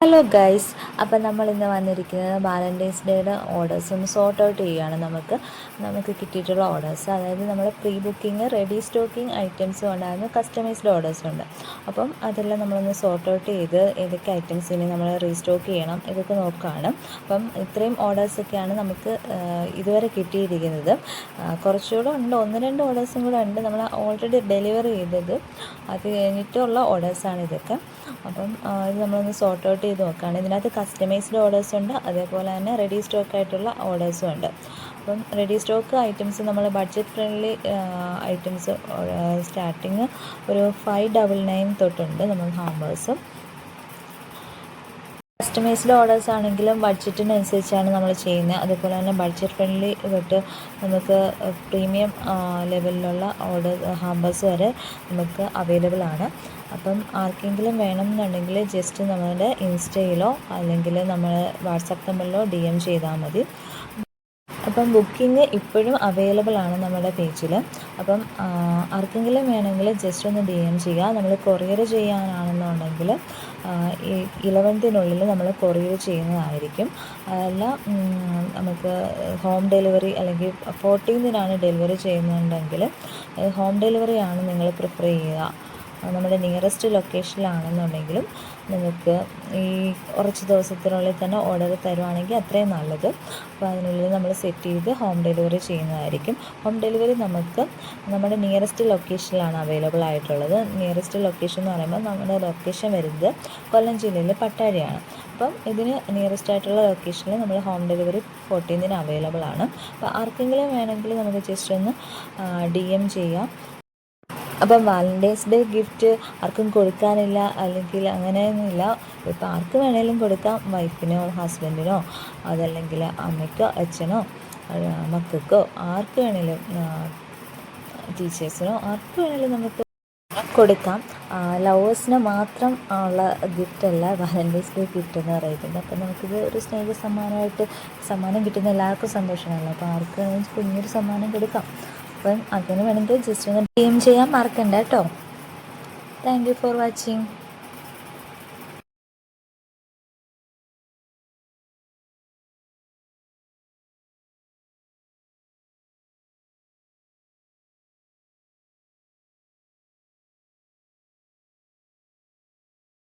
Hello guys, അപ്പോൾ നമ്മൾ ഇന്ന് വന്നിരിക്കുന്നത് വാലൻറ്റൈൻസ് ഡേയുടെ ഓർഡേഴ്സ് ഒന്ന് സോർട്ട് ഔട്ട് ചെയ്യുകയാണ്. നമുക്ക് കിട്ടിയിട്ടുള്ള ഓർഡേഴ്സ്, അതായത് നമ്മൾ പ്രീ ബുക്കിംഗ്, റെഡി സ്റ്റോക്കിംഗ് ഐറ്റംസും ഉണ്ടായിരുന്നു, കസ്റ്റമൈസ്ഡ് ഓർഡേഴ്സും ഉണ്ട്. അപ്പം അതെല്ലാം നമ്മളൊന്ന് സോർട്ട് ഔട്ട് ചെയ്ത് ഏതൊക്കെ ഐറ്റംസ് ഇനി നമ്മൾ റീസ്റ്റോക്ക് ചെയ്യണം ഇതൊക്കെ നോക്കുകയാണ്. അപ്പം ഇത്രയും ഓർഡേഴ്സൊക്കെയാണ് നമുക്ക് ഇതുവരെ കിട്ടിയിരിക്കുന്നത്. കുറച്ചുകൂടെ ഉണ്ട്, 1-2 ഓർഡേഴ്സും കൂടെ ഉണ്ട് നമ്മൾ ഓൾറെഡി ഡെലിവറി ചെയ്തത്. അത് കഴിഞ്ഞിട്ടുള്ള ഓർഡേഴ്സാണ് ഇതൊക്കെ. അപ്പം ഇത് നമ്മളൊന്ന് സോർട്ട് ഔട്ട് ചെയ്ത് നോക്കുകയാണ്. ഇതിനകത്ത് കസ്റ്റമൈസ്ഡ് ഓർഡേഴ്സ് ഉണ്ട്, അതേപോലെ തന്നെ റെഡി സ്റ്റോക്ക് ആയിട്ടുള്ള ഓർഡേഴ്സും ഉണ്ട്. അപ്പം റെഡി സ്റ്റോക്ക് ഐറ്റംസ് നമ്മൾ ബഡ്ജറ്റ് ഫ്രണ്ട്ലി ഐറ്റംസ് സ്റ്റാർട്ടിങ് ഒരു 599 തൊട്ടുണ്ട് നമ്മൾ ഹാമ്പേഴ്സും. കസ്റ്റമൈസ്ഡ് ഓർഡേഴ്സ് ആണെങ്കിലും ബഡ്ജറ്റിനനുസരിച്ചാണ് നമ്മൾ ചെയ്യുന്നത്. അതുപോലെ തന്നെ ബഡ്ജറ്റ് ഫ്രണ്ട്ലി തൊട്ട് നമുക്ക് പ്രീമിയം ലെവലിലുള്ള ഹാമ്പേഴ്സ് വരെ നമുക്ക് അവൈലബിൾ ആണ്. അപ്പം ആർക്കെങ്കിലും വേണമെന്നുണ്ടെങ്കിൽ ജസ്റ്റ് നമ്മുടെ ഇൻസ്റ്റയിലോ അല്ലെങ്കിൽ നമ്മൾ വാട്സാപ്പ് നമ്പറിലോ DM ചെയ്താൽ മതി. അപ്പം ബുക്കിംഗ് ഇപ്പോഴും അവൈലബിൾ ആണ് നമ്മുടെ പേജിൽ. അപ്പം ആർക്കെങ്കിലും വേണമെങ്കിൽ ജസ്റ്റ് ഒന്ന് DM ചെയ്യുക. നമ്മൾ കൊറിയർ ചെയ്യാനാണെന്നുണ്ടെങ്കിൽ 11th നമ്മൾ കൊറിയർ ചെയ്യുന്നതായിരിക്കും. അതല്ല നമുക്ക് ഹോം ഡെലിവറി അല്ലെങ്കിൽ 14th ഡെലിവറി ചെയ്യുന്നുണ്ടെങ്കിൽ ഹോം ഡെലിവറിയാണ് നിങ്ങൾ പ്രിഫർ ചെയ്യുക. നമ്മുടെ നിയറസ്റ്റ് ലൊക്കേഷനിലാണെന്നുണ്ടെങ്കിലും നിങ്ങൾക്ക് ഈ കുറച്ച് ദിവസത്തിനുള്ളിൽ തന്നെ ഓർഡർ തരുവാണെങ്കിൽ അത്രയും നല്ലത്. അപ്പോൾ അതിനുള്ളിൽ നമ്മൾ സെറ്റ് ചെയ്ത് ഹോം ഡെലിവറി ചെയ്യുന്നതായിരിക്കും. ഹോം ഡെലിവറി നമുക്ക് നമ്മുടെ നിയറസ്റ്റ് ലൊക്കേഷനിലാണ് അവൈലബിൾ ആയിട്ടുള്ളത്. നിയറസ്റ്റ് ലൊക്കേഷൻ എന്ന് പറയുമ്പോൾ നമ്മുടെ ലൊക്കേഷൻ വരുന്നത് കൊല്ലം ജില്ലയിൽ പട്ടാഴിയാണ്. അപ്പം ഇതിന് നിയറസ്റ്റ് ആയിട്ടുള്ള ലൊക്കേഷനിൽ നമ്മൾ ഹോം ഡെലിവറി 14th അവൈലബിൾ ആണ്. അപ്പോൾ ആർക്കെങ്കിലും വേണമെങ്കിൽ നമുക്ക് ജസ്റ്റ് ഒന്ന് DM ചെയ്യാം. അപ്പം വാലൻറ്റൈൻസ് ഡേ ഗിഫ്റ്റ് ആർക്കും കൊടുക്കാനില്ല അല്ലെങ്കിൽ അങ്ങനെയൊന്നുമില്ല. ഇപ്പോൾ ആർക്ക് വേണമെങ്കിലും കൊടുക്കാം, വൈഫിനോ ഹസ്ബൻഡിനോ അതല്ലെങ്കിൽ അമ്മയ്ക്കോ അച്ഛനോ മക്കൾക്കോ ആർക്ക് വേണമെങ്കിലും, ടീച്ചേഴ്സിനോ ആർക്ക് വേണമെങ്കിലും നമുക്ക് കൊടുക്കാം. ലവേഴ്സിന് മാത്രം ഉള്ള ഗിഫ്റ്റല്ല വാലൻറ്റൈൻസ് ഡേ ഗിഫ്റ്റ് എന്ന് പറയുന്നത്. അപ്പം നമുക്കിത് ഒരു സ്നേഹ സമ്മാനം കിട്ടുന്ന എല്ലാവർക്കും സന്തോഷമാണല്ലോ. അപ്പോൾ ആർക്ക് വേണമെങ്കിൽ കുഞ്ഞൊരു സമ്മാനം കൊടുക്കാം. അപ്പം അതിന് വേണമെങ്കിൽ ജസ്റ്റ് ഒന്ന് DM ചെയ്യാൻ മറക്കണ്ട കേട്ടോ. Thank you for watching.